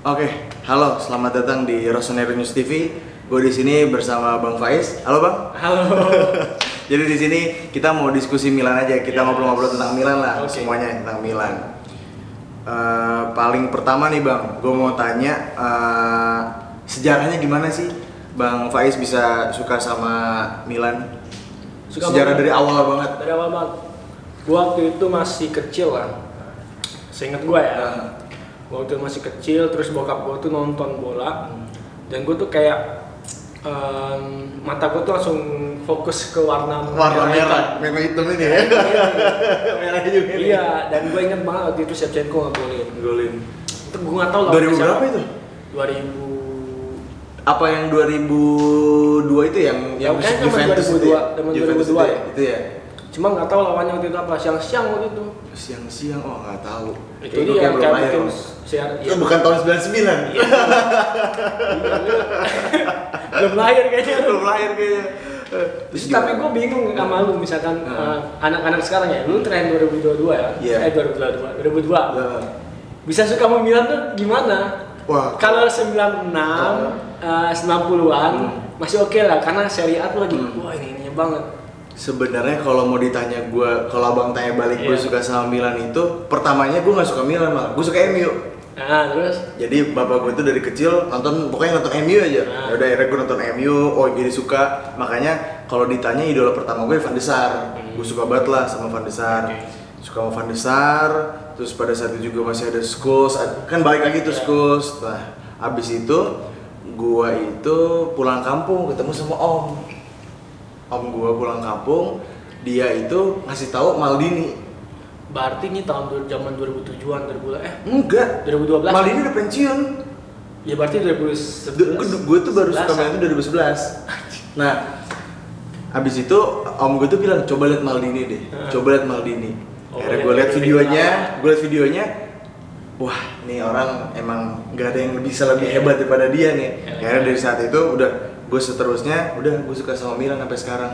Oke, halo, selamat datang di Rossoneri News TV. Gue di sini bersama Bang Faiz. Halo Bang. Halo. Jadi di sini kita mau diskusi Milan aja. Kita ngobrol-ngobrol tentang Milan lah, semuanya tentang Milan. Paling pertama nih Bang, gue mau tanya sejarahnya gimana sih Bang Faiz bisa suka sama Milan? Sejarah dari awal banget. Dari awal banget. Gua waktu itu masih kecil kan. Seingat gua ya. Gua waktu itu masih kecil, terus bokap gua tuh nonton bola. Dan gua tuh kayak mata gua tuh langsung fokus ke warna merah, memang hitam ini ya. Merah juga. Iya, dan gua inget banget waktu itu Shevchenko ngegolin. Itu gua nggak tahu lah. 2000 berapa itu? 2000. Apa yang 2002 itu yang Kan Juventus 2002 ya? Itu ya. Cuma nggak tahu lawannya waktu itu apa, siang-siang waktu itu. Siang-siang, oh nggak tahu. Itu dia yang kayak bikin itu bukan tahun 99. Iya. Belum lahir kayaknya. Terus tapi gue bingung sama lu, misalkan anak-anak sekarang ya, lu tren 2022 ya? Yeah. 2002. Bisa suka sama Milan tuh gimana? Wah. Kalau 96, 90-an masih oke lah, karena Serie A tuh lagi, wah ini banget. Sebenarnya kalau mau ditanya gue, kalau abang tanya balik gue suka sama Milan itu, pertamanya gue nggak suka Milan malah, gue suka MU. Nah terus? Jadi bapak gue tuh dari kecil pokoknya nonton MU aja. Ya udah akhirnya gue nonton MU, oh jadi suka. Makanya kalau ditanya idola pertama gue Van de Sar, gue suka banget lah sama Van de Sar. Suka sama Van de Sar, terus pada saat itu juga masih ada Scholes, kan balik lagi tuh Scholes. Nah, abis itu gue itu pulang kampung ketemu sama om gue pulang kampung, dia itu ngasih tahu Maldini. Berarti ini tahun zaman 2007-an, Enggak, 2012. Maldini udah pensiun. Ya berarti 2011. Gue tuh baru suka main itu 2011. Nah, abis itu om gue tuh bilang coba lihat Maldini deh, coba lihat Maldini. Akhirnya gue lihat videonya, wah, nih orang emang gak ada yang bisa lebih hebat daripada dia nih. Akhirnya dari saat itu udah gue seterusnya, udah gue suka sama Milan sampai sekarang.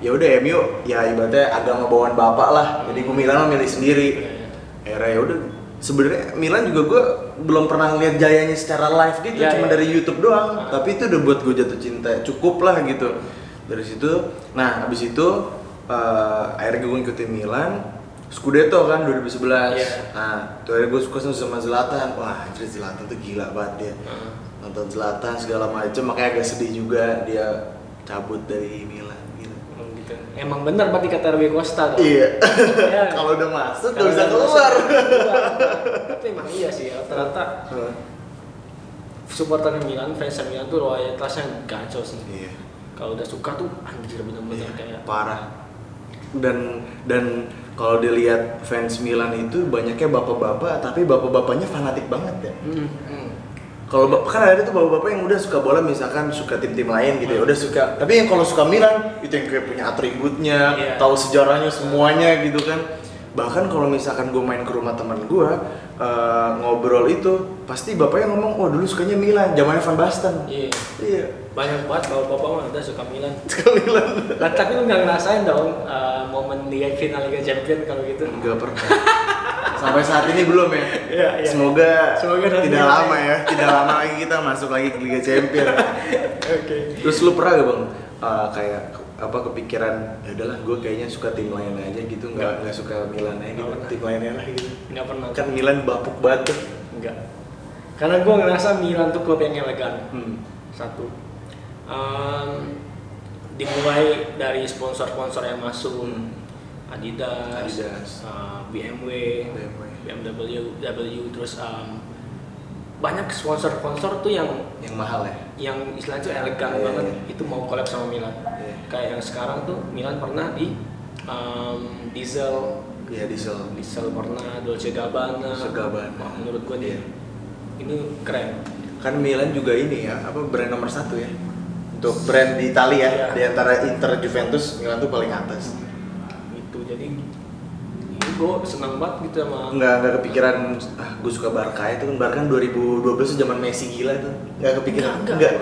Ya udah MU ya ibaratnya agama bawaan bapak lah, jadi gue Milan milih sendiri. Akhirnya ya udah, sebenarnya Milan juga gue belum pernah lihat jayanya secara live gitu, cuma dari YouTube doang. Tapi itu udah buat gue jatuh cinta, cukup lah gitu. Dari situ, nah abis itu akhirnya gue ngikutin Milan, Scudetto kan 2011. Nah, tuh akhirnya gue suka sama Zlatan. Wah, anjir Zlatan tuh gila banget dia. Nonton Zlatan segala macem, makanya agak sedih juga dia cabut dari Milan gitu. Emang benar berarti kata Rui Costa tuh. Iya. Ya. Kalau udah masuk gak bisa keluar. Tapi emang iya sih, rata-rata supporter Milan, fans Milan tuh loyalitasnya kacau sih. Iya. Kalau udah suka tuh anjir bener-bener kayak parah. Dan kalau dilihat fans Milan itu banyaknya bapak-bapak, tapi bapak-bapaknya fanatik banget ya. Kalau kan ada tuh bapak-bapak yang udah suka bola, misalkan suka tim-tim lain gitu ya, udah suka. Tapi yang kalau suka Milan itu yang kayak punya atributnya, tahu sejarahnya semuanya gitu kan. Bahkan kalau misalkan gue main ke rumah teman gue ngobrol itu, pasti bapaknya ngomong, oh dulu sukanya Milan, zamannya Van Basten. Iya. Banyak banget kalau bapak mah ada suka Milan. Suka Milan. Nah, tapi lu nggak ngerasain dong momen Liga final Liga Champions kalau gitu? Nggak pernah. Sampai saat ini belum ya. Iya. Semoga tidak nanti lama ya. Tidak lama lagi kita masuk lagi ke Liga Champions. Oke. Terus lu pernah gak Bang kayak apa kepikiran ya udahlah gue kayaknya suka tim lain aja gitu, nggak suka Milan aja gitu, tim lainnya lah gitu. Nggak pernah. Kan Milan bapuk banget tuh. Enggak. Karena gue ngerasa Milan tuh klub yang elegan. Satu. Dimulai dari sponsor-sponsor yang masuk. Adidas, BMW, terus banyak sponsor-sponsor tuh yang mahal ya, yang istilahnya tuh elegan banget. Itu mau collab sama Milan. Kayak yang sekarang tuh Milan pernah di Diesel pernah, Dolce Gabbana. Wah, menurut gue nih ini keren. Kan Milan juga ini ya, apa brand nomor 1 ya untuk brand di Italia ya. Di antara Inter, Juventus, Milan tuh paling atas. Jadi gue senang banget gitu sama. Nggak kepikiran gue suka Barca itu kan. Barca kan 2012 tuh zaman Messi gila itu. Nggak kepikiran. Enggak.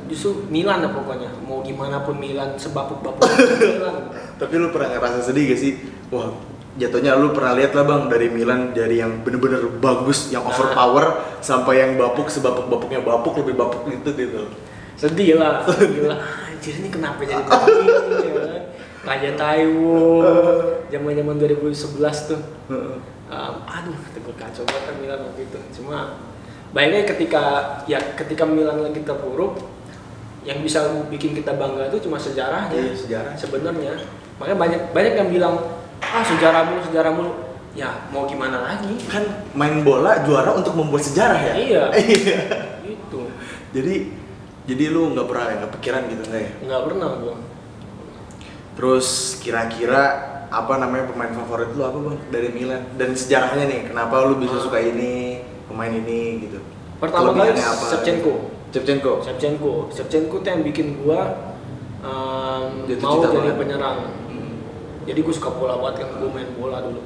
Justru Milan lah pokoknya, mau gimana pun Milan, sebapuk-bapuk Milan. Tapi lu pernah ngerasa sedih gak sih? Wah, jatuhnya lu pernah lihat lah bang dari Milan, dari yang bener-bener bagus, yang overpower sampai yang bapuk sebapuk-bapuknya bapuk, lebih bapuk gitu. Sedih lah. Anjir ini kenapa jadi begini ya? Raja Taiwo, zaman 2011 tuh. Aduh, gue kacau banget kan Milan waktu itu. Cuma bayangnya ketika Milan lagi terpuruk, yang bisa bikin kita bangga itu cuma sejarahnya. Iya, sejarah. Sebenarnya, makanya banyak yang bilang sejarah mulu. Ya mau gimana lagi? Kan main bola juara untuk membuat sejarah ya. Iya. Gitu. Jadi lu nggak pernah nggak pikiran gitu nggak ya? Nggak pernah gua. Terus kira-kira apa namanya pemain favorit lu apa bang dari Milan, dan sejarahnya nih kenapa lu bisa suka ini pemain ini gitu? Pertama kali Kelebihannya apa? Shevchenko tuh yang bikin gua Jatuh mau cinta jadi banget. penyerang. Jadi gua suka bola banget kan, gua main bola dulu.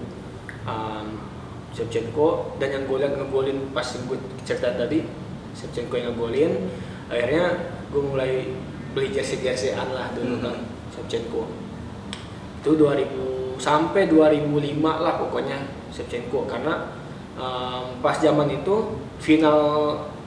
Shevchenko, dan yang gua liat ngegolin pas gua cerita tadi, Shevchenko yang ngegolin. Akhirnya gua mulai beli jersey-jerseyan lah dulu kan Shevchenko. Itu 2000 sampai 2005 lah pokoknya Shevchenko, karena pas zaman itu final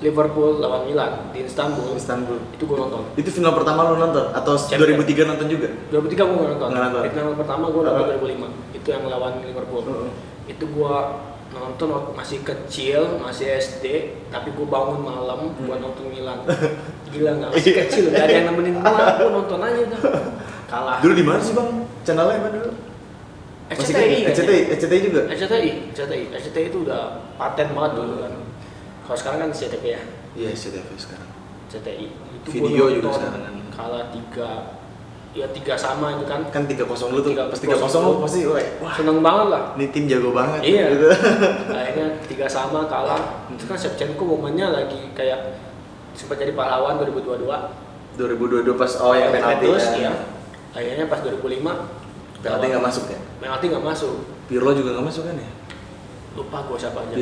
Liverpool lawan Milan di Istanbul. Itu gue nonton. Itu final pertama lu nonton atau 2003 nonton juga? 2003 gue nonton. Nggak nonton. Final pertama gue nonton 2005. Itu yang lawan Liverpool. Itu gue nonton waktu masih kecil, masih SD, tapi gue bangun malam buat nonton Milan. Gila nggak? Masih kecil, nggak ada yang nemenin gue nonton aja tuh. Kalah. Dulu di mana sih bang? Channelnya apa dulu? RCTI juga? RCTI itu udah paten banget dulu kan. Kalau sekarang kan CTV ya. Iya, CTV sekarang. CTI itu Video gua juga nonton, sekarang kan. kalah 3 sama itu kan. Kan 3-0 lu tuh. 3-0 Pas 3-0 lu pasti wah seneng banget lah. ini tim jago banget. Iya. Gitu. Akhirnya 3 sama kalah. Itu kan Shevchenko momennya lagi kayak sempat jadi pahlawan 2022. 2022 pas yang penalti Juventus, ya. iya. Akhirnya pas 2005 Penalti nggak masuk ya? Penalti nggak masuk. Pirlo juga nggak masuk kan ya? Lupa gue siapa aja.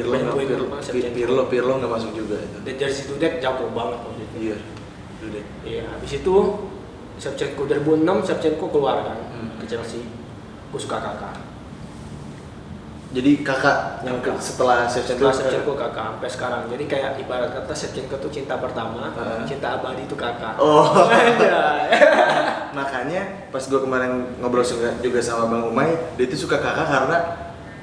Pirlo nggak masuk juga itu. Dan jersey Dudek jago banget waktu itu. Iya. Udah. Iya, habis itu Shevchenko 2006 Shevchenko keluar kan ke Chelsea. Gue suka Kakak. Jadi kakak yang setelah Shevchenko Kakak sampai sekarang. Jadi kayak ibarat kata Shevchenko tuh cinta pertama, cinta abadi itu Kakak. Oh. Iya. Makanya pas gue kemarin ngobrol juga sama Bang Umay, dia itu suka kakak karena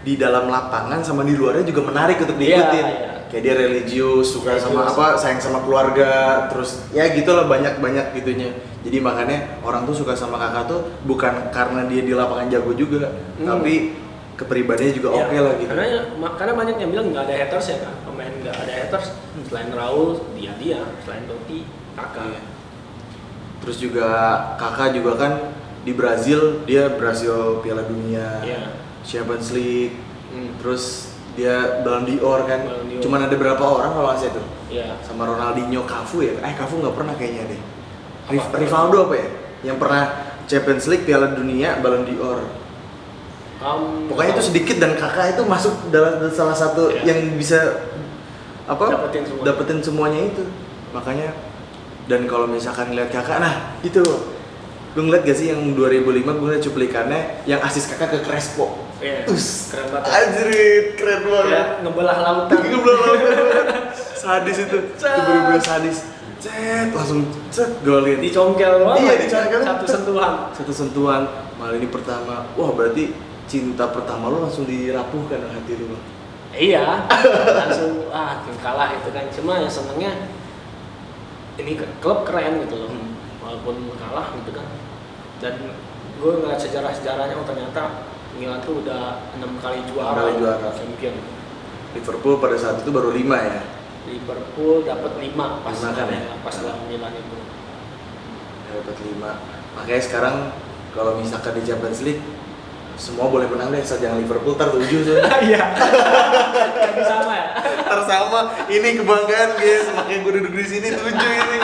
di dalam lapangan sama di luarnya juga menarik untuk diikutin. Iya. Kayak dia religius, suka sama apa, sayang sama keluarga, terus ya gitulah banyak gitunya. Jadi makanya orang tuh suka sama kakak tuh bukan karena dia di lapangan jago juga, tapi kepribadiannya juga oke lah gitu. Karena banyak yang bilang nggak ada haters ya kan, pemain nggak ada haters selain Raul, dia, selain Totti, Kakak. Iya. Terus juga kakak juga kan di Brazil, dia berhasil Piala Dunia, Champions League, terus dia Ballon d'Or kan. Cuman ada berapa orang kalau nggak itu? Iya. Sama Ronaldinho, Cafu ya? Cafu nggak pernah kayaknya deh. Rivaldo apa ya? Yang pernah Champions League, Piala Dunia, Ballon d'Or. Pokoknya itu sedikit, dan kakak itu masuk dalam salah satu yang bisa dapetin semuanya itu. Makanya, dan kalau misalkan ngeliat kakak, nah itu lu ngeliat gak sih yang 2005 gue ngeliat cuplikannya yang asis kakak ke Crespo. Iya. Keren banget. Anjrit, keren banget. Kayak ngebelah lautan. Sadis itu bener-bener sadis. Langsung golin. Dicongkel banget. Iya, dicongkel. Satu sentuhan. Satu sentuhan. Malah ini pertama. Wah, berarti cinta pertama lu langsung dirapuhkan hati lu. Iya. Langsung tim kalah itu kan. Cuma yang senengnya ini klub keren gitu loh. Walaupun kalah gitu kan. Dan gue ngeliat sejarah-sejarahnya, ternyata Milan tuh udah 6 kali juara. Champion. Liverpool pada saat itu baru 5 ya. Liverpool dapat 5 pas lawan Milan itu. Dapat 5. Makanya sekarang kalau misalkan di Champions League semua boleh menang deh, asal jangan Liverpool tar 7 soalnya. Iya. Jadi sama ya. Sama. Ini kebanggaan guys, makanya gue duduk di sini 7 ini.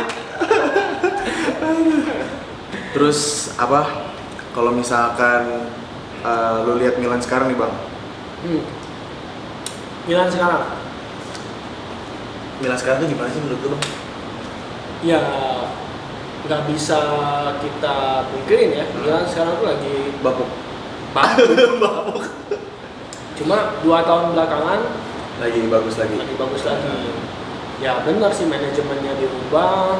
Terus apa? Kalau misalkan lo lihat Milan sekarang nih bang. Milan sekarang tuh gimana sih menurut lo bang? Ya nggak bisa kita pungkirin ya. Milan sekarang tuh lagi bapuk. Cuma 2 tahun belakangan lagi bagus lagi. bagus lagi. Ya benar sih, manajemennya dirubah,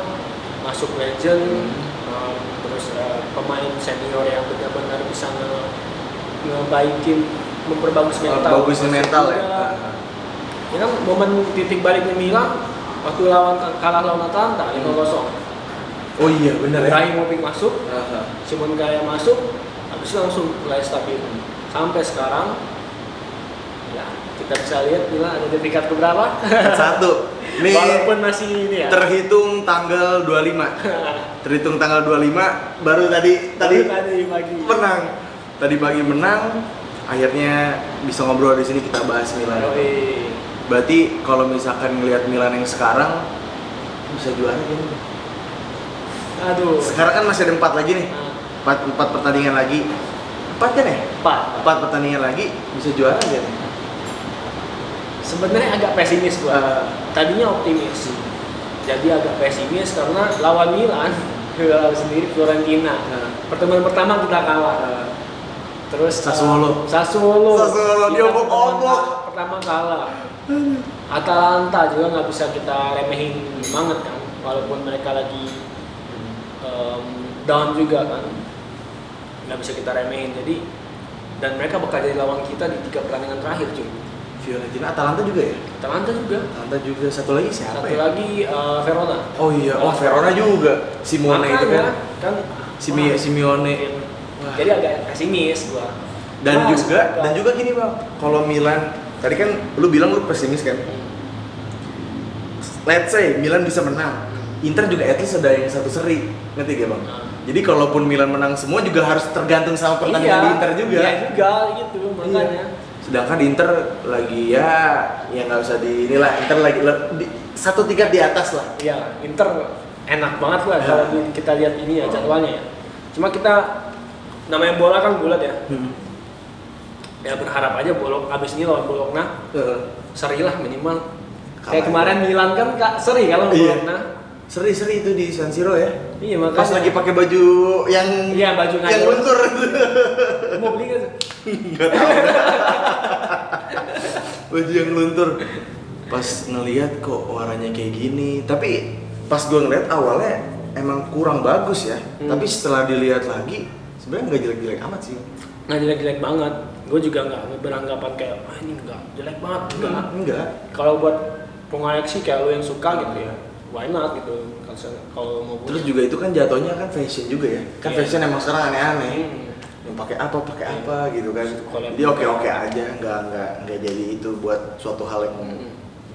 masuk legend, terus pemain senior yang benar-benar bisa ngebaikin, memperbagus mental. Bagusnya mental ya. Ya kan momen titik baliknya Milan waktu kalah lawan Atalanta 5-0. Oh iya benar ya. Ibrahimovic masuk, Simon Kjær masuk, habis itu langsung mulai stabil. Sampai sekarang ya kita bisa lihat Milan ada di peringkat keberapa? 1. Nih, walaupun masih ini ya. Terhitung tanggal 25. Terhitung tanggal 25 baru tadi pagi menang. Tadi pagi menang, akhirnya bisa ngobrol di sini, kita bahas Milan. Berarti kalau misalkan ngelihat Milan yang sekarang bisa juara gini. Aduh. Sekarang kan masih ada 4 lagi nih. 4 pertandingan lagi. 4 kan ya? 4 pertandingan lagi bisa juara enggak nih? Sebenarnya agak pesimis gua. Tadinya optimis. Jadi agak pesimis karena lawan Milan sendiri Fiorentina. Pertemuan pertama kita kalah. Terus Sassuolo diobok-obok. Pertama kalah. Atalanta juga nggak bisa kita remehin banget kan, walaupun mereka lagi down juga kan, nggak bisa kita remehin. Jadi dan mereka bakal jadi lawan kita di 3 pertandingan terakhir cuy. Fiorentina, Atalanta juga ya? Atalanta juga. Satu lagi siapa? Lagi Verona. Oh iya, Verona juga. Simone itu kan. Simeone. Jadi agak pesimis gua. Dan juga gini Bang, kalau Milan tadi kan lu bilang lu pesimis kan? Let's say Milan bisa menang, Inter juga at least ada yang 1 seri, ngerti gak Bang? Jadi kalaupun Milan menang semua juga harus tergantung sama pertandingan di Inter juga. Iya juga gitu makanya. Sedangkan Inter lagi ya nggak usah inilah, Inter lagi 1 tingkat di atas lah. Iya, Inter enak banget lah kalau kita lihat ini ya jadwalnya ya. Cuma kita namanya bola kan bulat ya. Ya berharap aja abis ini lawan Bologna seri lah minimal. Kayak kemarin Milan kan seri kalau Bologna. Seri itu di San Siro ya. Iya makanya. Pas lagi pakai baju yang luntur. Mau beli kan? Enggak tahu. Baju yang luntur. Pas ngelihat kok warnanya kayak gini, tapi pas gue ngeliat awalnya emang kurang bagus ya. Tapi setelah dilihat lagi sebenarnya nggak jelek-jelek amat sih. Nggak jelek-jelek banget. Gue juga nggak beranggapan kayak ini nggak jelek banget. Enggak. Kalau buat pengoleksi kayak lu yang suka gitu ya, why not gitu. Kalau mau terus juga itu kan jatuhnya kan fashion juga ya. Kan fashion emang sekarang aneh-aneh. Yang pakai apa gitu kan. Jadi oke aja, nggak jadi itu buat suatu hal yang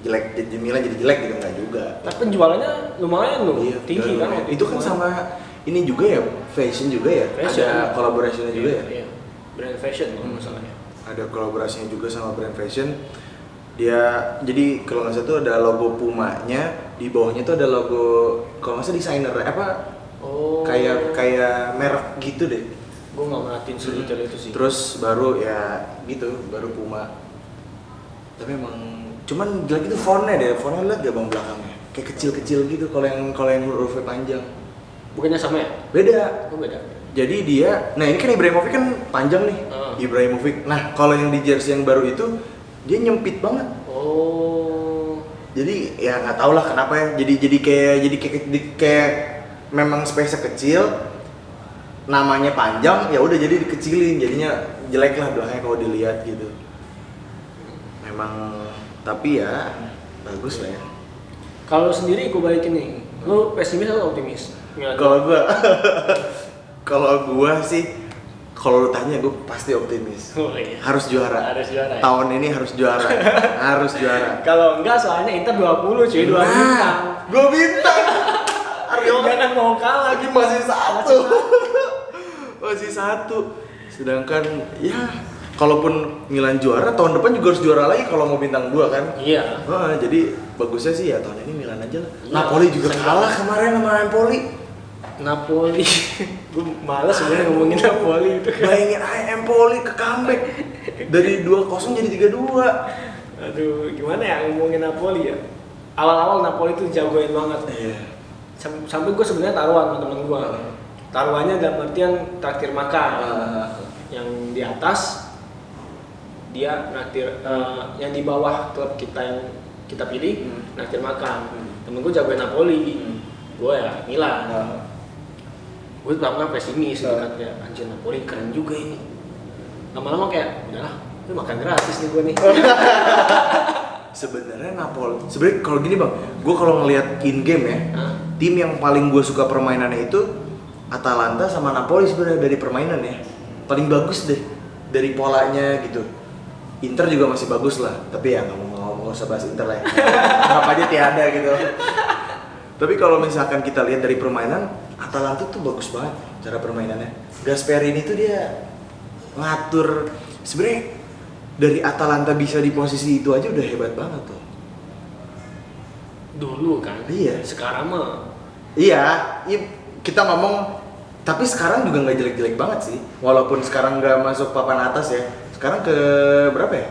jelek, jadi Milan jadi jelek gitu, nggak juga. Tapi penjualannya lumayan loh, tinggi kan. Itu kan sama ini juga ya, fashion juga ya. Fashion. Ada kolaborasinya juga ya. Iya. Brand fashion kalau masalahnya. Ada kolaborasinya juga sama brand fashion. Dia jadi kalau nggak salah tuh ada logo Pumanya, di bawahnya tuh ada logo kalau nggak salah desainer apa? Oh. Kayak merek gitu deh. Gue nggak merhatiin sedetail itu sih. Terus baru ya gitu, baru Puma. Tapi emang cuman jelek itu fontnya lihat gak Bang belakangnya? Kayak kecil-kecil gitu kalau yang hurufnya panjang. Bukannya sama ya? Beda. Oh beda. Jadi dia, nah ini kan Ibrahimovic kan panjang nih. Ibrahimovic. Nah, kalau yang di jersey yang baru itu dia nyempit banget. Oh. Jadi ya nggak tau lah kenapa ya. Jadi kayak memang space-nya kecil, namanya panjang, ya udah jadi dikecilin, jadinya jelek lah belakangnya kalau dilihat gitu. Memang tapi ya bagus lah ya. Kalau sendiri gue balikin nih, lu pesimis atau optimis? Kalau gua sih, kalau lu tanya gue pasti optimis. Oh, iya. Harus juara. Ya? Tahun ini harus juara. Harus juara. Kalau enggak soalnya Inter 20 cuy, 2 bintang. 2 bintang. Jangan mau kalah lagi masih satu. Sedangkan ya kalaupun Milan juara, tahun depan juga harus juara lagi kalau mau bintang 2 kan. Iya. Jadi bagusnya sih ya tahun ini Milan aja lah. Iya. Napoli juga kalah kemarin sama Napoli. Gue malas sebenarnya ngomongin Napoli itu. Bayangin Empoli ke comeback dari 2-0 jadi 3-2. Aduh, gimana ya ngomongin Napoli ya? Awal-awal Napoli itu jagoin banget. Iya. Sampai gue sebenarnya taruhan sama temen gue. Taruhannya dalam artian traktir makan. Yang di atas dia naktir yang di bawah klub kita yang kita pilih naktir makan. Temen gue jagoin Napoli, gue ya Milan. Gue pertama pesimis gitu kan, kayak anjir Napoli keren juga ini. Lama-lama kayak udahlah, lu makan gratis nih gue nih. Sebenarnya sebenarnya kalau gini bang, gue kalau ngelihat in game ya, tim yang paling gue suka permainannya itu Atalanta sama Napoli sebenarnya dari permainan ya, paling bagus deh dari polanya gitu. Inter juga masih bagus lah, tapi ya nggak usah bahas Inter lah. Anggap aja tiada gitu. Tapi kalau misalkan kita lihat dari permainan, Atalanta tuh bagus banget cara permainannya. Gasperini tuh dia ngatur, sebenarnya dari Atalanta bisa di posisi itu aja udah hebat banget tuh. Dulu kan. Iya. Sekarang mah. Iya, kita ngomong, tapi sekarang juga nggak jelek-jelek banget sih. Walaupun sekarang nggak masuk papan atas ya. Sekarang ke berapa ya?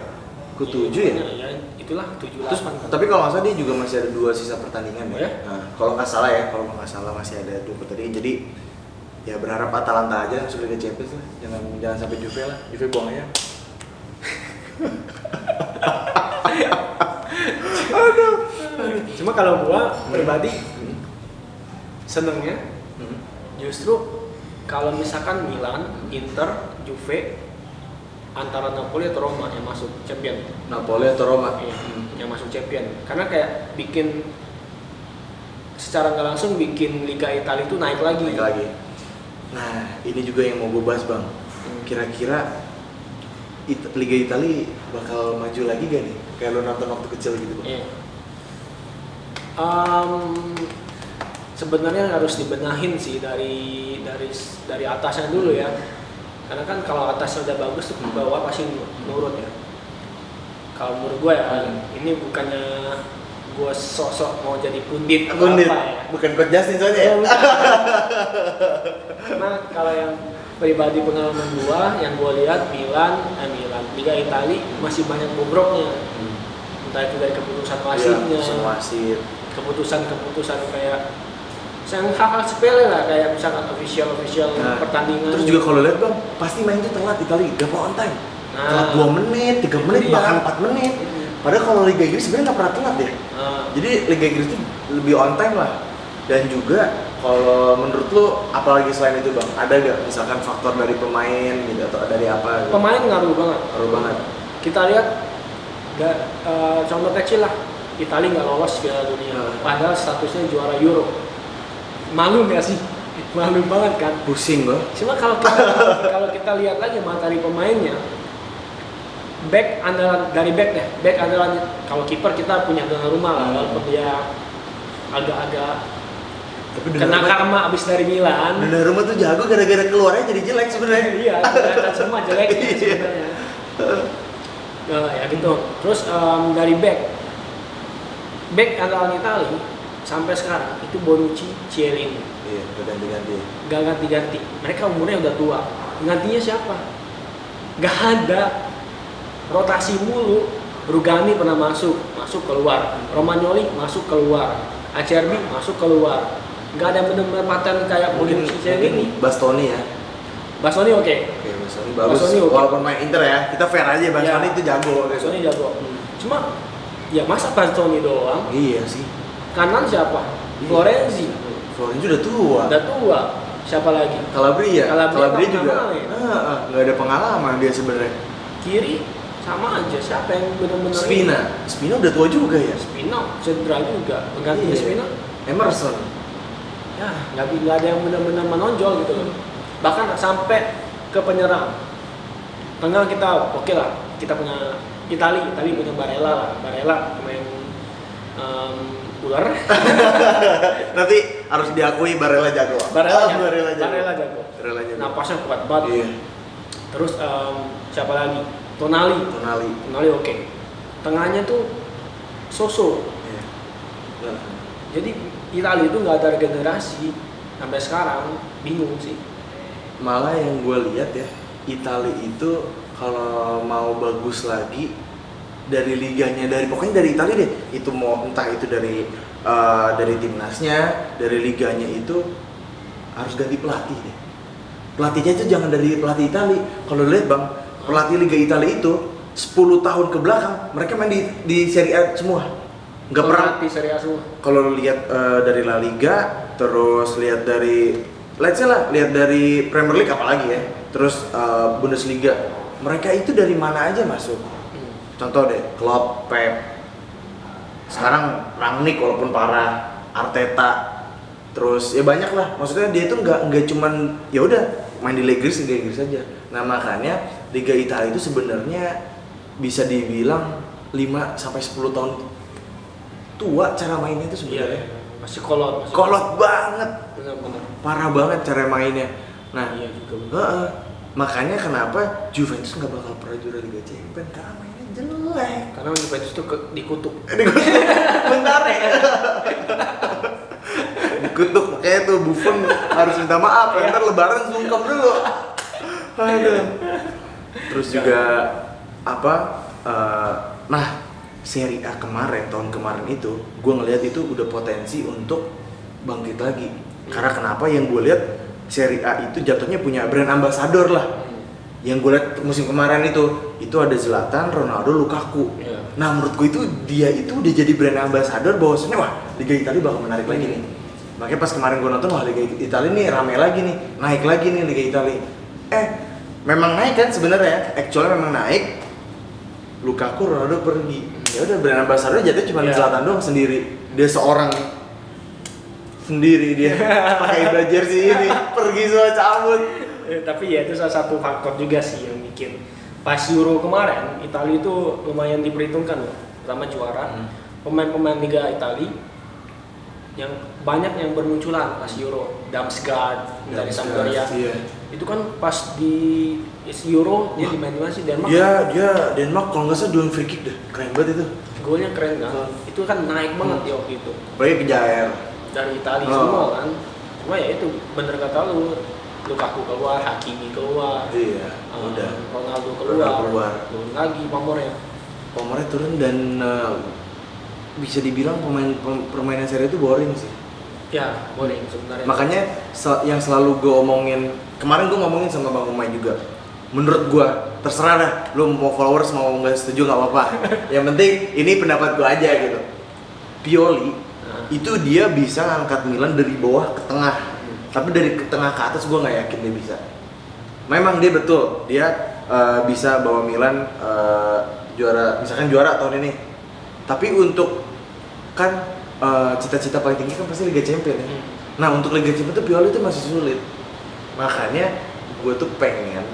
Ke 7 ya? Ya, itulah 7 Terus, 8. tapi kalau nggak salah dia juga masih ada 2 sisa pertandingan ya. Ya? Nah, kalau nggak salah ya, kalau nggak salah masih ada 2 pertandingan. Jadi ya berharap Atalanta aja langsung Liga Champions lah. Jangan sampai Juve lah. Juve buang aja. Aduh. Cuma kalau gua pribadi senengnya justru kalau misalkan Milan, Inter, Juve antara Napoli atau Roma yang masuk champion. Napoli atau Roma? Iya, yang masuk champion. Karena kayak bikin secara nggak langsung bikin Liga Italia itu naik lagi. Naik lagi. Nah, ini juga yang mau gue bahas bang. Kira-kira Liga Italia bakal maju lagi gak nih? Kayak lo nonton waktu kecil gitu bang? Iya. Sebenarnya harus dibenahin sih dari atasnya dulu ya. Karena kan kalau atasnya udah bagus tuh ke bawah pasti nurut ya. Kalau menurut gue ya, ini bukannya gue sosok mau jadi pundit atau apa ya. Bukan Coach Justin soalnya ya? Karena kalau yang pribadi pengalaman gue, yang gue lihat Milan, Liga Italia masih banyak bobroknya. Entah itu dari keputusan wasitnya, keputusan kayak hal-hal sepele lah, kayak misalkan official pertandingan. Terus juga kalau lihat bang, pasti main tuh telat Italia, gak on time. Telat 2 menit, 3 menit, bahkan 4 menit. Padahal kalau Liga Inggris sebenarnya nggak pernah telat ya. Jadi Liga Inggris itu lebih on time lah. Dan juga kalau menurut lu, apalagi selain itu bang, ada gak misalkan faktor dari pemain gitu atau dari apa? Gitu? Pemain ngaruh banget. Ngaruh banget. Kita lihat, contoh kecil lah, Italia nggak lolos Piala Dunia. Padahal statusnya juara Euro. Malu nggak sih? Malu banget kan? Pusing bang. Cuma kalau kita lihat lagi materi pemainnya, back andalan kalau kiper kita punya Donnarumma lah, walaupun dia agak-agak kena karma abis dari Milan. Donnarumma tuh jago gara-gara keluarnya jadi jelek sebenarnya. Iya, kelihatan semua jeleknya sebenarnya. Ya gitu. Terus dari back andalan Italia sampai sekarang itu Bonucci, Chiellini. Iya, ganti-ganti. Gak ganti-ganti. Mereka umurnya udah tua. Gantinya siapa? Gak ada. Rotasi mulu. Rugani pernah masuk keluar. Romagnoli masuk keluar. Acerbi masuk keluar. Gak ada benar-benar paten kayak Bonucci, Chiellini. Bastoni ya. Bastoni oke. Oke, Bastoni bagus. Bastoni okay. Walaupun main Inter ya, kita fair aja. Bastoni itu jago. Bastoni jago. Cuma ya masa Bastoni doang? Iya sih. Kanan siapa? Florenzi udah tua. Siapa lagi? Calabria juga. Nggak Nggak ada pengalaman dia sebenarnya. Kiri sama aja. Siapa yang benar-benar? Spina udah tua juga ya. Spina cedera juga. Penggantinya Spina? Emerson. Ya nggak ada yang benar-benar menonjol gitu loh. Bahkan sampai ke penyerang. Tengah kita oke lah. Kita punya Italia punya Barella pemain ular. Nanti harus diakui Barella jago. Barella jago. Napasnya kuat banget. Iya. Terus siapa lagi? Tonali oke. Tengahnya tuh Soso. Iya. Jadi Italia itu nggak ada regenerasi sampai sekarang, bingung sih. Malah yang gue lihat ya, Italia itu kalau mau bagus lagi dari liganya, pokoknya dari Italia deh, itu mau entah itu dari timnasnya, dari liganya itu harus ganti pelatih deh. Pelatihnya itu jangan dari pelatih Italia. Kalau lihat bang, pelatih Liga Italia itu 10 tahun ke belakang mereka main di Serie A semua. Nggak pernah di Serie A semua. kalau lu lihat dari La Liga, terus lihat dari let's say lah, lihat dari Premier League apalagi ya. Terus Bundesliga. Mereka itu dari mana aja masuk. Contoh deh, Klopp, Pep. Sekarang Rangnick walaupun parah, Arteta. Terus ya banyak lah. Maksudnya dia itu nggak cuman ya udah main di Liga Inggris saja. Nah, makanya Liga Italia itu sebenarnya bisa dibilang 5 sampai 10 tahun tua cara mainnya itu sebenarnya. Masih kolot. Kolot banget. Benar-benar. Parah banget cara mainnya. Nah, Iya juga. makanya kenapa Juventus nggak bakal pernah juara Liga Champions karena mainnya jelek. Karena Juventus tuh dikutuk. Bentar ya. Dikutuk makanya tuh Buffon harus minta maaf. Ntar Lebaran sungkem dulu. Aduh. Terus juga nah Serie A kemarin, tahun kemarin itu gue ngelihat itu udah potensi untuk bangkit lagi. Karena kenapa yang gue lihat Serie A itu jatuhnya punya brand ambassador lah. Yang gue lihat musim kemarin itu ada Zlatan, Ronaldo, Lukaku. Nah menurut gue itu dia itu udah jadi brand ambassador bahwasanya wah Liga Italia bakal menarik lagi nih. Makanya pas kemarin gue nonton wah Liga Italia nih rame lagi nih, naik lagi nih Liga Italia. Memang naik kan sebenarnya, actualnya memang naik. Lukaku, Ronaldo pergi. Ya udah brand ambassador jatuh cuma Zlatan doang sendiri. Dia seorang sendiri dia pakai baju jersey ini pergi semua cabut. Tapi ya itu salah satu faktor juga sih yang bikin pas Euro kemarin Italia itu lumayan diperhitungkan loh. Pertama juara, pemain-pemain Liga Italia yang banyak yang bermunculan pas Euro. Damsgaard dari Sampdoria. Iya. Itu kan pas di Euro dia dimain di mana sih, Denmark? Dia Denmark kalau nggak salah duluan free kick deh, keren banget itu. Golnya keren kan? Itu kan naik banget di waktu itu. Apalagi kejair. Dari Italia semua kan. Cuma ya itu bener kata lu, Lukaku keluar, Hakimi keluar. Iya, udah. Ronaldo keluar. Turun lagi Pamornya turun dan bisa dibilang permainan seri itu boring sih. Ya, boring sebenarnya. Makanya yang selalu gue omongin, kemarin gue ngomongin sama Bang Umay juga. Menurut gue, terserah dah, lu mau followers mau nggak setuju nggak apa-apa. Yang penting ini pendapat gue aja gitu. Pioli itu dia bisa ngangkat Milan dari bawah ke tengah. Tapi dari ke tengah ke atas gue nggak yakin dia bisa. Memang dia betul, dia bisa bawa Milan juara, misalkan juara tahun ini. Tapi untuk kan cita-cita paling tinggi kan pasti Liga Champions ya. Nah untuk Liga Champions itu Pioli itu masih sulit. Makanya gue tuh pengen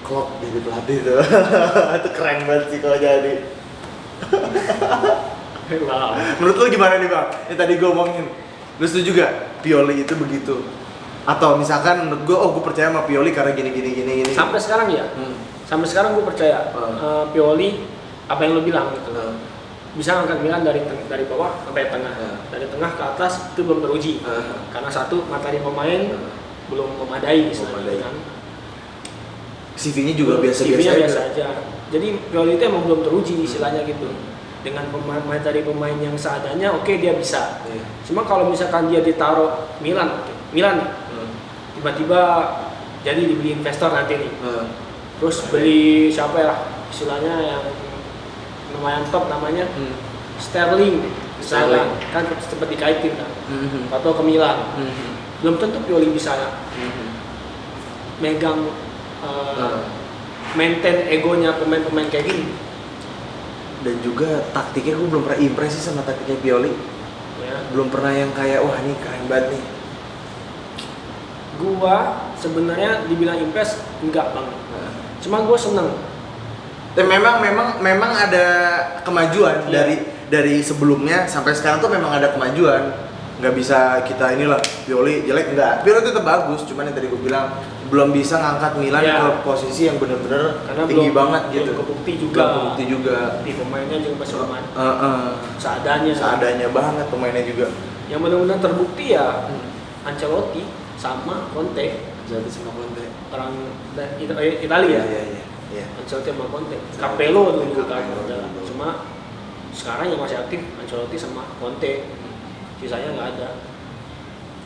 Klopp jadi pelatih tuh. Itu keren banget sih kalau jadi. Wow. Menurut lu gimana nih Bang? Yang tadi gue omongin, lu setuju gak Pioli itu begitu? Atau misalkan menurut gue, gue percaya sama Pioli karena gini. Sampai sekarang ya? Sampai sekarang gue percaya Pioli, apa yang lu bilang gitu. Bisa ngangkat Milan dari bawah sampai tengah. Dari tengah ke atas itu belum teruji. Karena satu, materi pemain belum memadai istilahnya kan. CV-nya juga CV-nya biasa biasa aja. Jadi Pioli itu emang belum teruji istilahnya gitu. Dengan materi pemain yang seadanya, oke, dia bisa. Cuma kalau misalkan dia ditaruh Milan nih, tiba-tiba jadi dibeli investor nanti nih. Terus beli siapa ya istilahnya yang lumayan top namanya, Sterling misalkan, kan sempat dikaitin kan, atau ke Milan. Belum tentu Pioli bisa megang maintain egonya pemain-pemain kayak gini. Dan juga taktiknya gue belum pernah impresi sama taktiknya Pioli. Belum pernah yang kayak wah ini keren banget nih. Gua sebenarnya dibilang impress enggak banget. Cuma gua seneng. Dan memang ada kemajuan dari sebelumnya sampai sekarang tuh memang ada kemajuan. Nggak bisa kita inilah Pioli jelek, enggak. Pioli tetap bagus, cuman yang tadi gue bilang belum bisa ngangkat Milan ke posisi yang benar-benar tinggi banget gitu. Belum kebukti juga. Di pemainnya juga masih lemah. Seadanya banget pemainnya juga. Yang benar-benar terbukti ya Ancelotti sama Conte. Orang Italia. Iya. Ancelotti sama Conte. Capello dulu kan. Cuma sekarang yang masih aktif Ancelotti sama Conte. Sisanya nggak ada.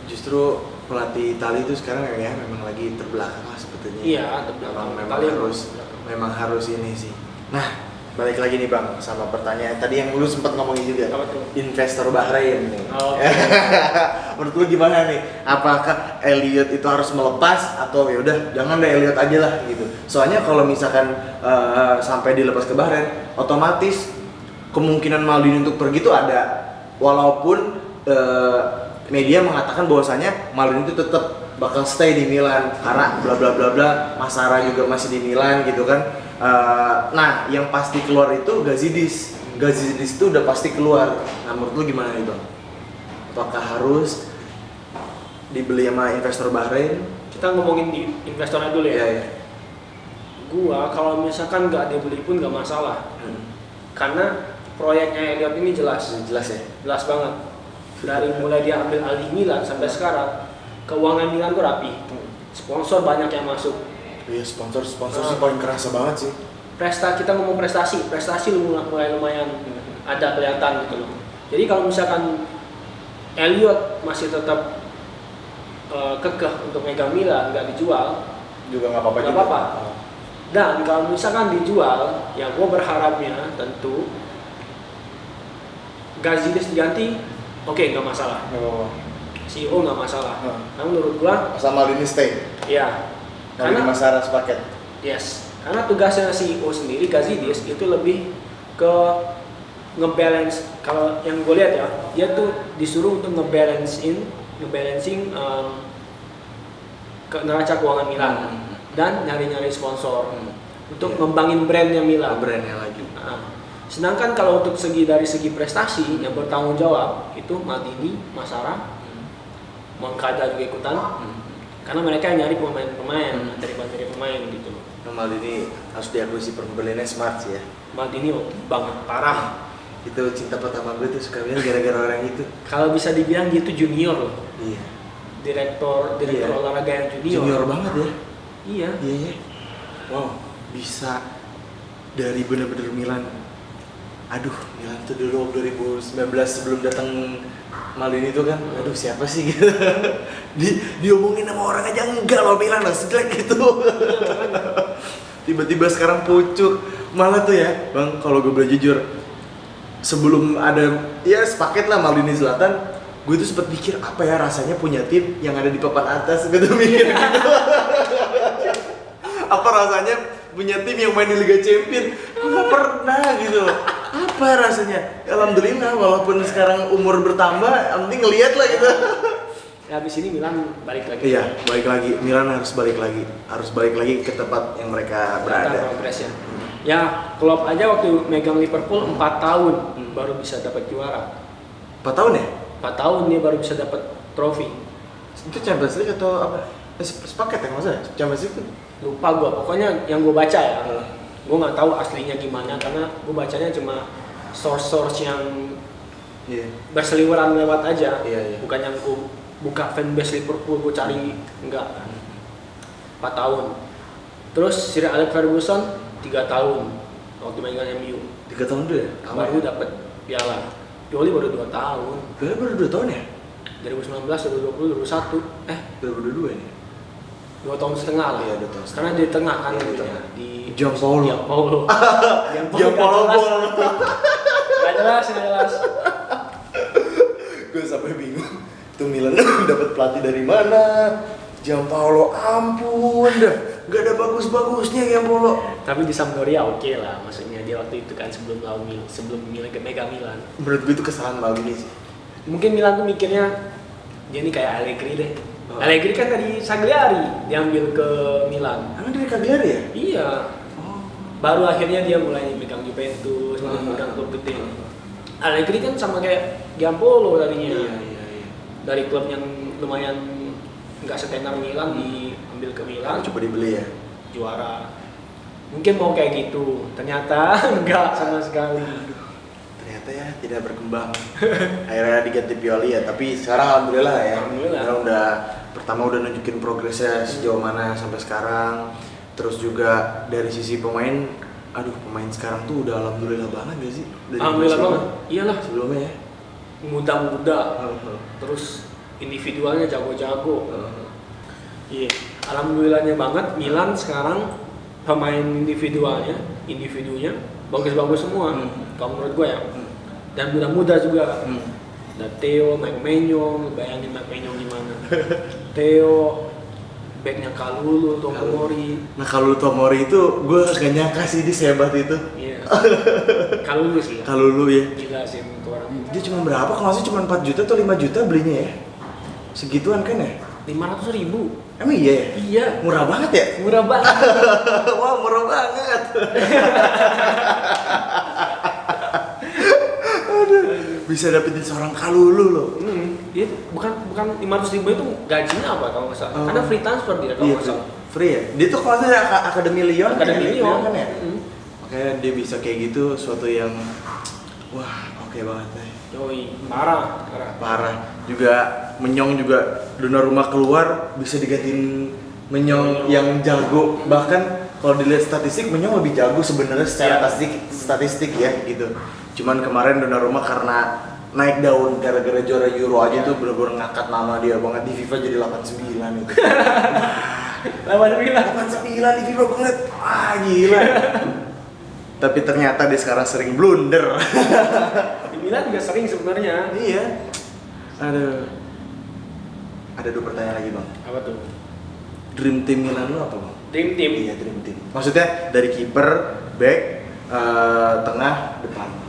Justru pelatih Italia itu sekarang ya memang lagi terbelakang lah sebetulnya. Iya, terbelakang. Memang harus memang harus ini sih. Nah, balik lagi nih Bang sama pertanyaan tadi yang lu sempat ngomongin juga. Apa tuh? Investor Bahrain nih. Oh. Menurut lu gimana nih? Apakah Elliot itu harus melepas atau ya udah jangan deh Elliot aja lah gitu. Soalnya kalau misalkan sampai dilepas ke Bahrain, otomatis kemungkinan Maldini untuk pergi itu ada. Walaupun media mengatakan bahwasanya Maldini itu tetap bakal stay di Milan karena bla bla bla bla, Masara juga masih di Milan gitu kan. Nah, yang pasti keluar itu Gazidis itu udah pasti keluar. Nah, menurut lu gimana nih Bang? Apakah harus dibeli sama investor Bahrain? Kita ngomongin di investornya dulu ya. Iya. Gua kalau misalkan nggak dibeli pun nggak masalah. Karena proyeknya Elliot ini jelas Jelas ya. banget. Dari mulai dia ambil alih Milan sampai sekarang, keuangan Milan tuh rapi. Sponsor banyak yang masuk. Iya, sponsor sih paling kerasa banget sih. Kita ngomong prestasi mulai lumayan ada kelihatan gitu loh. Jadi kalau misalkan Elliot masih tetap kekeh untuk megang Milan, nggak dijual Juga nggak apa-apa nggak juga. apa-apa. Dan kalau misalkan dijual, ya gue berharapnya tentu Gazidis diganti, oke, nggak masalah. Oh. CEO nggak masalah. Nah, menurut gua, Sama Maldini stay. ya, Maldini karena Masara sepaket. yes, karena tugasnya CEO sendiri Gazidis itu lebih ke ngebalance. Kalau yang gue lihat ya, dia tuh disuruh untuk ngebalancing ke neraca keuangan Milan dan nyari-nyari sponsor untuk ngembangin brandnya Milan. Brandnya lagi. Nah, sedangkan kalau untuk dari segi prestasi yang bertanggung jawab itu Maldini, Masara, Moncada juga ikutan, karena mereka yang nyari pemain gitu loh. Maldini harus diakui sih pembeliannya smart sih ya. Maldini banget parah. Itu cinta pertama gue tuh suka bilang gara-gara orang itu. Kalau bisa dibilang dia tuh junior loh. Iya. Direktur Iya. olahraga yang junior. Junior banget ya. Iya. Iya ya. Wow, bisa dari bener-bener Milan. Aduh, Milan tuh dulu 2019 sebelum datang Maldini itu kan, aduh siapa sih gitu. Diomongin sama orang aja enggak loh Milan lah sejelek gitu. Tiba-tiba sekarang pucuk. Malah tuh ya, Bang, kalau gue boleh jujur, sebelum ada ya sepaket lah Maldini Zlatan, gue tuh sempat mikir apa ya rasanya punya tim yang ada di papan atas gitu mikir gitu. Apa rasanya punya tim yang main di Liga Champions? Gue gak pernah gitu. Apa rasanya? Alhamdulillah walaupun sekarang umur bertambah, yang penting ngeliat lah gitu. Ya, habis ini Milan balik lagi. Iya, balik lagi. Milan harus balik lagi. Harus balik lagi ke tempat yang mereka berada. Progresnya. Ya, Klopp aja waktu megang Liverpool 4 tahun baru bisa dapat juara. 4 tahun ya? 4 tahun dia baru bisa dapat trofi. Itu Champions League atau apa? Sepaket ya maksudnya? Champions League tuh? Lupa gua, pokoknya yang gua baca ya. Gua nggak tahu aslinya gimana karena gua bacanya cuma source yang berseliweran lewat aja. Iya. Bukan yang gua buka fanbase Liverpool gua cari, enggak. 4 tahun. Terus Sir Alex Ferguson 3 tahun waktu megang MU. 3 tahun dulu ya? Baru dapat piala. Pioli baru 2 tahun. Piala baru 2 tahun ya? 2019, 2020, 2021. 2022 ini? 2 tahun setengah lah. Iya, 2 tahun setengah. Karena di tengah kan Iya, di dulunya. tengah. Di Gianpaolo. Gianpaolo gol. Gak jelas. Gue sampai bingung. Tuh Milan dapat pelatih dari mana? Gianpaolo, ampun dah. Gak ada bagus-bagusnya Gianpaolo. Tapi di Sampdoria oke lah, maksudnya dia waktu itu kan sebelum Milan ke Mega Milan. Menurut gue itu kesalahan Maldini sih. Mungkin Milan tuh mikirnya dia ini kayak Allegri deh. Allegri kan dari Cagliari diambil ke Milan. Emang dari Cagliari ya? Iya. Baru akhirnya dia mulai megang Juventus, megang klub gede. Allegri kan sama kayak Gianpaolo tadinya. Iya. Dari klub yang lumayan nggak setenar Milan diambil ke Milan. Coba dibeli ya. Juara. Mungkin mau kayak gitu, ternyata enggak sama sekali. Ternyata ya tidak berkembang. Akhirnya diganti Pioli ya, tapi sekarang alhamdulillah ya. Alhamdulillah. Pertama udah nunjukin progresnya sejauh mana sampai sekarang. Terus juga dari sisi pemain, pemain sekarang tuh udah alhamdulillah banget gak sih? Dari Alhamdulillah banget. Iyalah, sebelumnya ya. muda-muda. Terus individualnya jago-jago. Iya, alhamdulillahnya banget Milan sekarang pemain individunya bagus-bagus semua. Kalau menurut gue ya. Dan muda-muda juga. Ada Theo, Mike Maignan, bayangin Mike Maignan gimana. Theo, backnya Kalulu, Tomori. Nah kalau Tomori itu gue gak nyangka sih dia sehebat itu. Iya. Kalulu sih. Kalulu ya. Gila sih itu orang. Dia cuma berapa? Kalau masih cuma 4 juta atau 5 juta belinya ya? Segituan kan ya? 500.000. Emang iya ya? Iya. Murah banget ya? Murah banget. Wah murah banget. Aduh, bisa dapetin seorang Kalulu loh. Dia bukan 500.000 itu gajinya apa kalau nggak salah? Karena free transfer dia kalau Iya, nggak salah. free ya? Dia tuh kalau nggak salah Akademi Lyon kan ya? Hmm. Makanya dia bisa kayak gitu, suatu yang wah oke banget deh. Yoi, parah. Parah. Juga Menyong juga Donnarumma keluar bisa digantiin Menyong yang jago. Bahkan kalau dilihat statistik Menyong lebih jago sebenarnya secara statistik ya gitu. Cuman kemarin Donnarumma karena naik daun gara-gara juara Euro aja tuh bener-bener ngangkat nama dia banget di FIFA jadi 89 itu. 89 di FIFA banget. Ah gila. Tapi ternyata dia sekarang sering blunder. Di Milan juga sering sebenarnya. Iya. Aduh. Ada 2 pertanyaan lagi bang. Apa tuh? Dream team Milan lu apa bang? Dream team. Iya dream team. Maksudnya dari kiper, back, tengah, depan.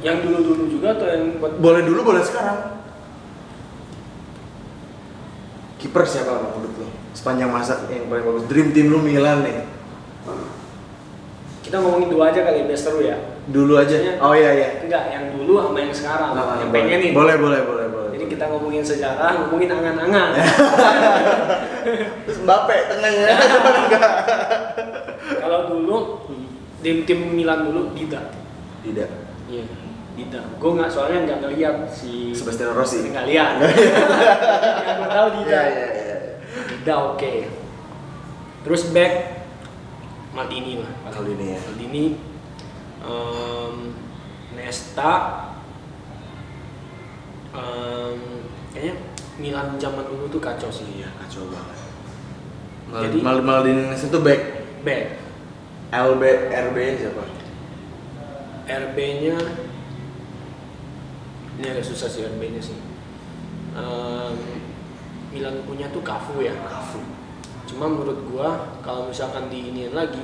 Yang dulu-dulu juga atau yang buat Boleh dulu, boleh sekarang. Kiper siapa bang menurut lu? Sepanjang masa yang paling bagus. Dream team lu Milan nih. kita ngomongin 2 aja kali biar seru ya. Dulu aja. Oh iya iya. Enggak, yang dulu sama yang sekarang. Yang pengenin. Boleh. Jadi kita ngomongin sejarah, ngomongin angan-angan. Terus Mbappe tengahnya. Kalau dulu tim Milan dulu Dida. Tidak. Iya. Dida. Gue soalnya nggak ngeliat si Sebastian Rossi. Nggak lihat. Yang gue tahu Dida. Iya. Dida oke. Terus back Maldini lah. Maldini. Nesta. Kayaknya Milan zaman dulu tuh kacau sih. Iya, kacau banget. Jadi Maldini itu back. back. RB siapa? RB-nya ini agak susah sih RB-nya sih. Milan punya tuh Cafu ya. Cafu. Cuma menurut gua kalau misalkan diiniin lagi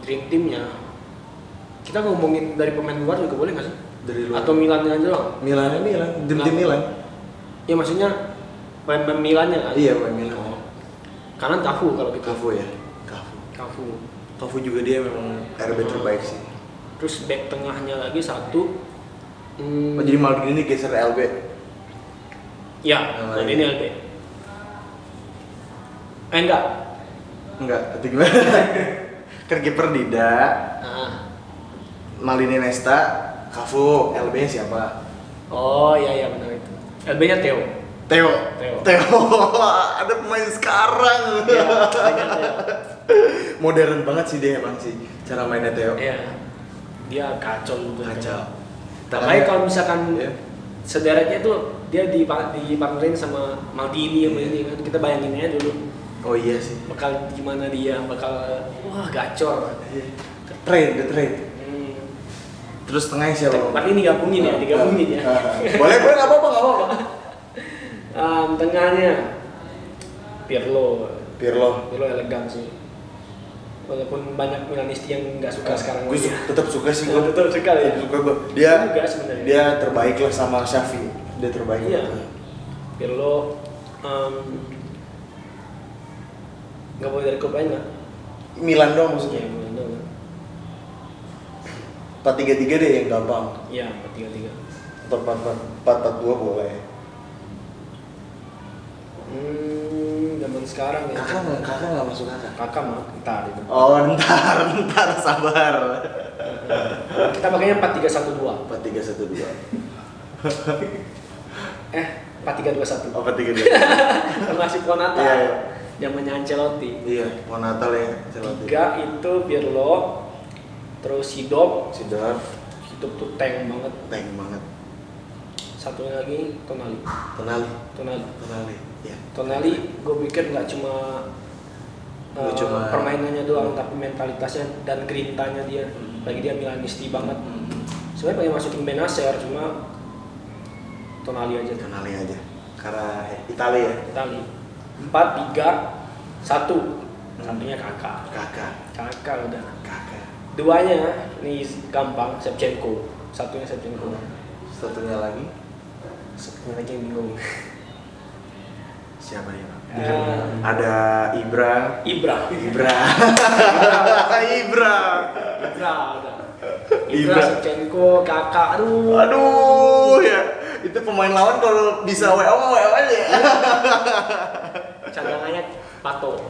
dream teamnya kita ngomongin dari pemain luar juga boleh nggak sih? Dari luar. Atau Milannya aja doang? Milan, dream team Milan. Ya maksudnya pemain Milannya kan? Iya, pemain Milan. Kanan Cafu kalau gitu. Cafu ya. Cafu juga dia memang RB terbaik sih. Terus back tengahnya lagi satu. Oh, jadi Maldini geser LB. Ya, Maldini LB. Enggak. Itu gimana? Kan kiper Dida. Maldini Nesta, Cafu, LB-nya siapa? Oh iya benar itu. LB-nya Theo. Ada pemain sekarang. Iya, LB-nya Theo. Modern banget sih dia emang sih cara mainnya Theo. Iya. Dia kacau juga. Makanya kalau misalkan sederetnya tuh dia dipamerin sama Maldini sama ini kan kita bayangin aja dulu. Oh iya sih. Bakal gimana dia, wah gacor. Trade. Terus tengahnya siapa? Ini digabungin ya. Boleh nggak apa-apa. Tengahnya Pirlo elegan sih. Walaupun banyak Milanisti yang nggak suka sekarang. Gue tetap suka sih. Tetap suka ya. Suka gue. Dia juga sebenarnya. Dia terbaik lah sama Xavi. Dia terbaik. Iya. Pirlo nggak boleh dari klub lain nggak? Milan dong maksudnya. Iya, Milan dong. 4-3-3 deh yang gampang. Iya, 4-3-3. Atau 4-4-2 boleh. Zaman sekarang ya. Kakak nggak masuk kakak. Kakak mah ntar itu. Oh ntar sabar. Kita pakainya 4-3-1-2. 4-3-1-2. 4-3-2-1. Oh 4-3-2. Masih Ponata. Iya. Zamannya Ancelotti. Iya, mau Natal ya Ancelotti. 3 itu Pirlo, terus Sidorf tuh tank banget. Satu lagi Tonali. Tonali. Ya. Tonali gue pikir nggak cuma permainannya doang, tapi mentalitasnya dan grintanya dia, lagi dia Milanisti banget. Sebenarnya pengen masukin Benacer, cuma Tonali aja. Karena Italia ya. Italia 4-3-1, satunya kakak udah. Duanya ini gampang, Shevchenko. Satunya Satunya lagi yang bingung. siapa ya? Ada Ibra. Ibra, Shevchenko, kakak, Aduh ya, itu pemain lawan kalau bisa WO aja ya. Cadangannya Pato.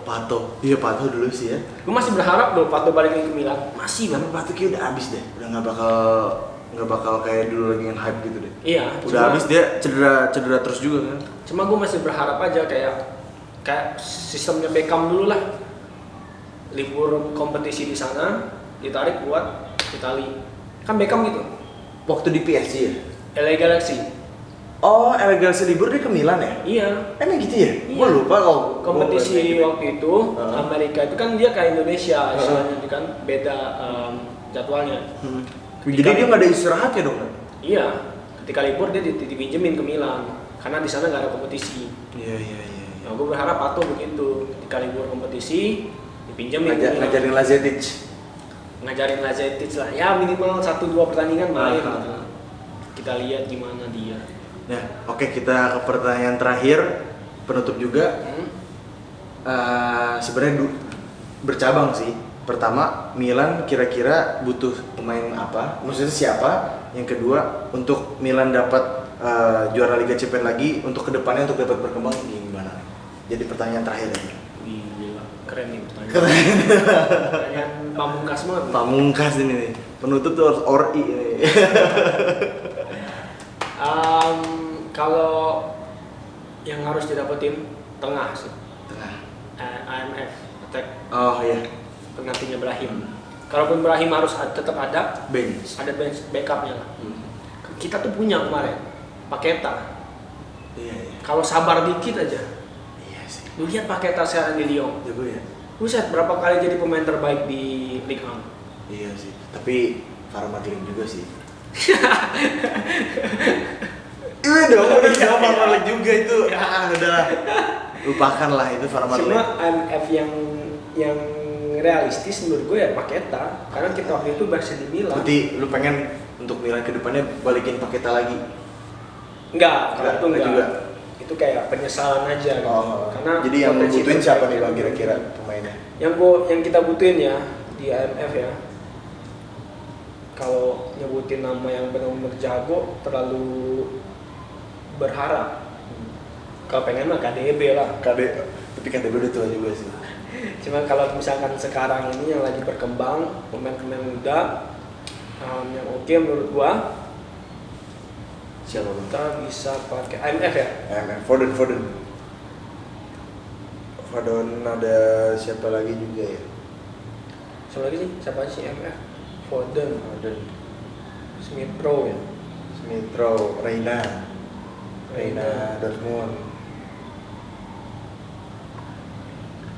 Iya Pato dulu sih ya. Gue masih berharap loh Pato balik lagi ke Milan. Masih Tapi banget. Pato kayak udah habis deh. Udah nggak bakal kayak dulu lagi yang hype gitu deh. Iya. Udah habis dia cedera terus juga kan. Cuma gue masih berharap aja kayak sistemnya Beckham dulu lah. Libur kompetisi di sana, ditarik buat Italia. Kan Beckham gitu. Waktu di PSG ya. LA Galaxy. Oh, Galaxy libur dia ke Milan ya? Iya. Emang gitu ya? Iya. Gua lupa kalau Kompetisi waktu itu Amerika itu kan dia kayak Indonesia, istilahnya itu kan beda jadwalnya. Jadi dia nggak ada istirahatnya dong? Iya. Ketika libur dia dipinjemin ke Milan karena di sana nggak ada kompetisi. Iya. Nah, gue berharap Pato begitu. Ketika libur kompetisi dipinjemin. Ngajarin Lazetic lah. Ya minimal 1-2 pertandingan main. Gitu. Kita lihat gimana dia. Ya, oke, kita ke pertanyaan terakhir, penutup juga. Sebenarnya bercabang sih. Pertama, Milan kira-kira butuh pemain apa? Maksudnya siapa? Yang kedua, untuk Milan dapat juara Liga Champions lagi, untuk kedepannya untuk dapat berkembang gimana? Jadi pertanyaan terakhir aja. Gila, keren nih pertanyaan pamungkas banget. Pamungkas ini nih. Penutup tuh harus ORI ini. Kalau yang harus didapetin tengah sih. IMF attack. Oh iya. Penggantinya Brahim. Kalaupun Brahim harus tetap ada bench backupnya lah. Kita tuh punya kemarin Paqueta. Iya. Kalau sabar dikit aja. Iya sih. Lu lihat Paqueta sekarang di Lyon. Jago ya. Buset, berapa kali jadi pemain terbaik di Ligue 1. Iya sih. Tapi Farmadling juga sih. Iya dong, udah siapa Farmadling juga itu. Udahlah. Lupakan lah itu Farmadling. Cuma IMF yang realistis menurut gue ya Paqueta, karena kita waktu itu masih di Milan. Berarti lu pengen untuk Milan ke depannya balikin Paqueta lagi? Enggak, kalau itu enggak. Juga. Itu kayak penyesalan aja gitu. Karena jadi yang potensi butuhin siapa nih Bang gitu. kira-kira pemainnya? Yang kita butuhin ya di IMF ya. Kalau nyebutin nama yang benar-benar jago terlalu berharap. Kalau pengen mah KDB lah. Tapi KDB udah tua juga sih. Cuma kalau misalkan sekarang ini yang lagi berkembang, pemain-pemain muda yang oke menurut gua, Siapa Bang? kita bisa pakai IMF ya. IMF, Foden ada siapa lagi juga ya? Siapa lagi sih? Siapa sih IMF? Foden, Smith Rowe ya. Reina Dortmund.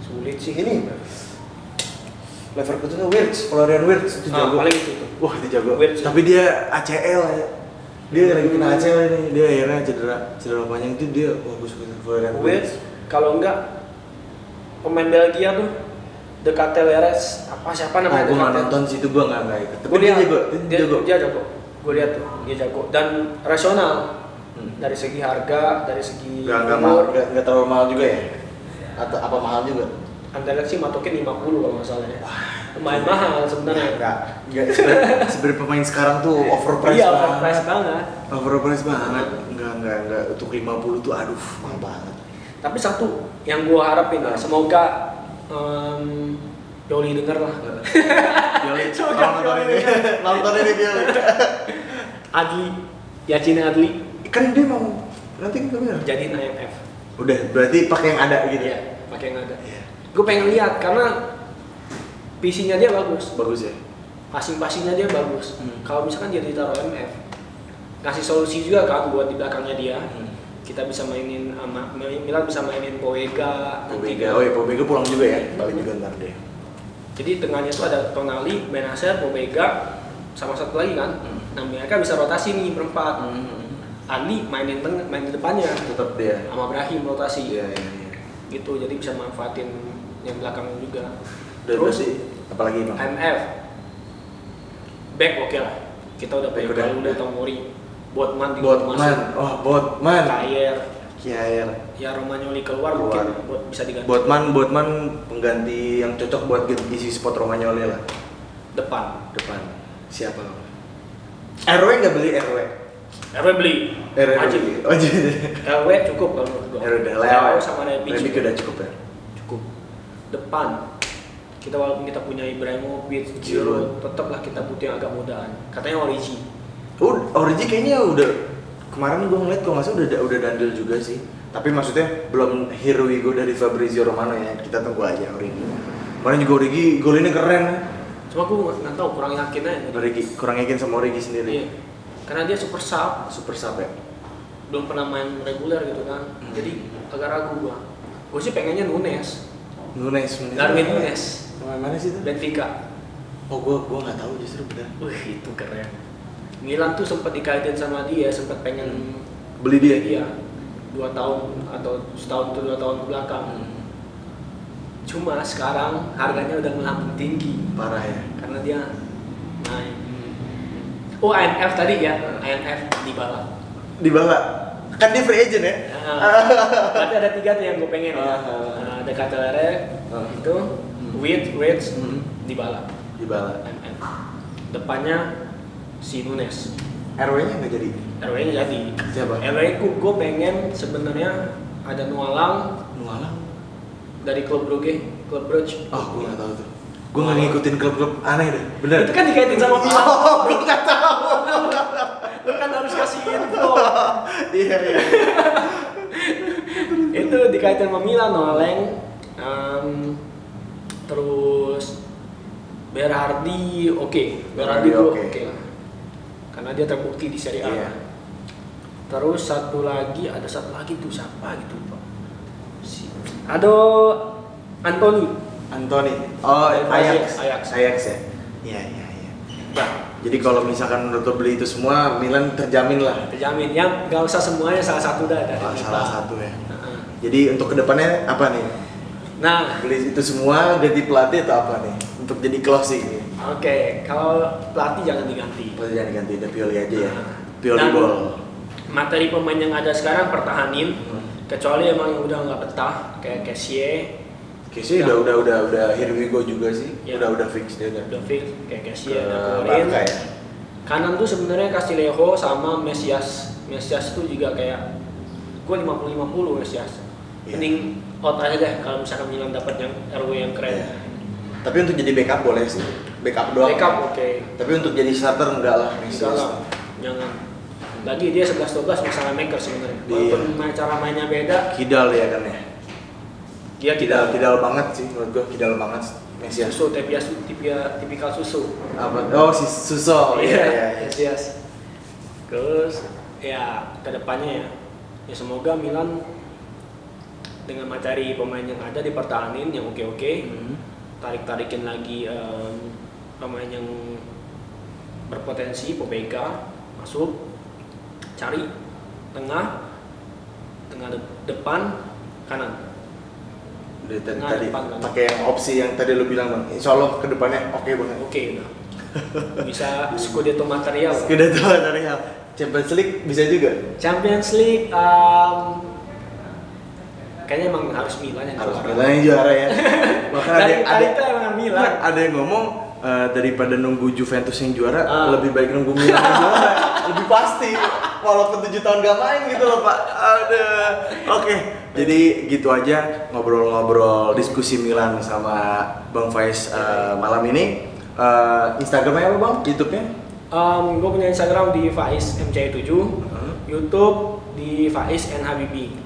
Sulit sih Ini Leverkusen Florian Wirtz itu jago. Paling itu. Wah, itu jago. Wirtz. Tapi dia ACL ya. Dia lagi kena ACL ini. Dia akhirnya cedera panjang itu dia bagus Florian Wirtz. Kalau enggak pemain Belgia tuh dekat Teleres siapa namanya? Gue nggak nonton sih itu, gue nggak ikut. Tapi Dia jago. jago. Gue lihat tuh dia jago dan rasional dari segi harga, dari segi nggak terlalu mahal juga ya? Atau apa mahal juga? Andalan sih matokin 50 kalau nggak salah ya. Lumayan mahal sebenarnya. Enggak sebenarnya pemain sekarang tuh overpriced. Iya, overpriced banget. Overpriced banget. Enggak untuk 50 tuh aduh mahal banget. Tapi satu yang gue harapin ya, semoga Yoli denger lah. Yoli, nonton ini Yoli. Yacine Adli Kan dia mau nanti kita bilang jadiin IMF. Udah, berarti pakai yang ada gitu. Iya, pakai yang ada. Iya. Gue pengen lihat karena PC-nya dia bagus. Bagus ya. Passing-passingnya dia bagus. Kalau misalkan dia ditaruh IMF, kasih solusi juga kan buat di belakangnya dia. kita bisa mainin Milan bisa mainin Poega. Pobega, oh ya Pobega pulang juga ya, balik juga ntar deh. Jadi tengahnya tuh ada Tonali, Benacer, Pobega, sama satu lagi kan. Nah mereka bisa rotasi nih berempat. Andi main di depannya. Tetap dia. Sama Brahim rotasi. Iya. Gitu, jadi bisa manfaatin yang belakang juga. Terus sih, apalagi bang? MF. Back oke lah. Kita udah punya udah Tomori. Botman. Oh Botman. Kiaer. Ya Romagnoli keluar. Mungkin bisa diganti. Botman pengganti yang cocok buat isi spot Romagnoli lah. Depan. Siapa? RW nggak beli RW? RW beli. Wajib. RW cukup kalau menurut gua. RW udah Leo sama Rebic udah cukup ya. Cukup. Depan. Kita walaupun kita punya Ibrahimovic, Giroud, tetaplah kita butuh yang agak mudaan. Katanya Origi. Origi kayaknya udah kemarin gua ngeliat kok nggak salah udah dandel juga sih. Tapi maksudnya belum here we go dari Fabrizio Romano ya. Kita tunggu aja Origi. Kemarin juga Origi golinnya keren. Cuma gue nggak tahu, kurang yakin aja. Kurang yakin sama Origi sendiri. Iya. Karena dia super sub ya. belum pernah main reguler gitu kan. Jadi agak ragu gue sih pengennya Nunes. Darwin Nunes. Mana sih itu? Benfica. Oh gue nggak tahu justru benar. Itu keren. Milan tuh sempat dikaitin sama dia, sempat pengen beli dia. Iya. 2 tahun atau setahun atau 2 tahun ke belakang. Cuma sekarang harganya udah melambung tinggi. Parah ya. Karena dia naik. Oh IMF tadi ya, IMF Dybala. Kan dia free agent ya? Berarti ada 3 tuh yang gue pengen ya. Ada Catalere, itu, Wirtz, Dybala. IMF. Depannya si Nunes. RW-nya nggak jadi? RW-nya jadi. Siapa? RW gue pengen sebenarnya ada Nualang dari klub Brugge. Oh, gue nggak tahu tuh. Gue nggak ngikutin klub-klub aneh deh. Bener. Itu kan dikaitin sama Milan. Oh, gue nggak tahu. Lu kan harus kasih info. Iya. Itu dikaitin sama Milan, Noaleng. Terus Berardi oke lah. Karena dia terbukti di Serie A. Iya. Terus ada satu lagi tuh siapa gitu Pak? Ada Anthony. Oh, Ajax ya? Iya. Ya. Jadi kalau misalkan menurut lo beli itu semua, Milan terjamin lah. Terjamin, ya nggak usah semuanya, salah satu dah dari salah satu ya. Jadi untuk kedepannya apa nih? Nah, Beli itu semua, ganti pelatih atau apa nih? Untuk jadi closing nih. Oke, kalau pelatih jangan diganti. Pelatih jangan diganti, udah Pioli aja ya. Nah, Pioli dan ball. Materi pemain yang ada sekarang pertahanin, kecuali emang yang udah nggak betah kayak Kessie. Kessie udah here we go juga sih. Ya. Udah fix dia udah. Udah fix kayak Kessie udah Barca keluarin. ya. Kanan tuh sebenarnya Castillejo sama Mesias. Mesias tuh juga kayak gue 50-50 Mesias. Iya. Mending out aja deh kalau misalkan Milan dapat yang RW yang keren. Iya. Tapi untuk jadi backup boleh sih. Backup doang. Backup oke. Tapi untuk jadi starter enggak lah. Enggak lah, jangan. Lagi dia 11-12 masalah maker sebenarnya. Walaupun cara mainnya beda. Kidal ya kan ya. Dia Kidal banget sih menurut gua, Kidal banget Mesias. Susu, tipikal susu. Apa? Oh si Suso. Iya. Yes. Terus ya kedepannya ya semoga Milan dengan materi pemain yang ada dipertahanin yang oke. Tarik-tarikin lagi pemain yang berpotensi, Pobega masuk, cari tengah depan, kanan. Tadi pakai yang opsi yang tadi lu bilang bang, insya Allah kedepannya oke banget. Oke udah. Bisa Scudetto material. Champions League bisa juga. Champions League kayaknya emang harus Milan yang juara. Milan yang juara ya. Bahkan ada itu emang Milan. Ada yang ngomong daripada nunggu Juventus yang juara, lebih baik nunggu Milan yang juara. Lebih pasti. Walaupun 7 tahun gak main gitu loh Pak. Oke. Jadi gitu aja ngobrol-ngobrol diskusi Milan sama Bang Faiz malam ini. Instagramnya apa Bang? YouTube-nya? Gue punya Instagram di Faiz MC7, YouTube di Faiz N Habibi.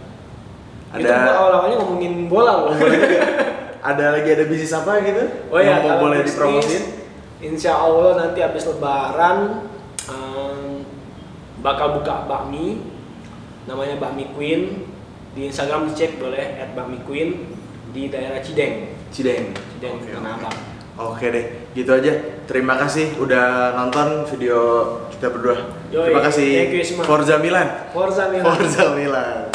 Itu gue awal-awalnya ngomongin bola loh. Ada bisnis apa gitu? Oh ya, yang boleh dipromosin? Insya Allah nanti habis Lebaran bakal buka bakmi namanya Bakmi Queen. Di Instagram dicek boleh @bakmiqueen di daerah Cideng. Cideng. Cideng, Tanah Abang. Oke deh, gitu aja. Terima kasih udah nonton video kita berdua. Yoi, Terima kasih. thank you, Isma. Forza Milan. Forza Milan. Forza Milan.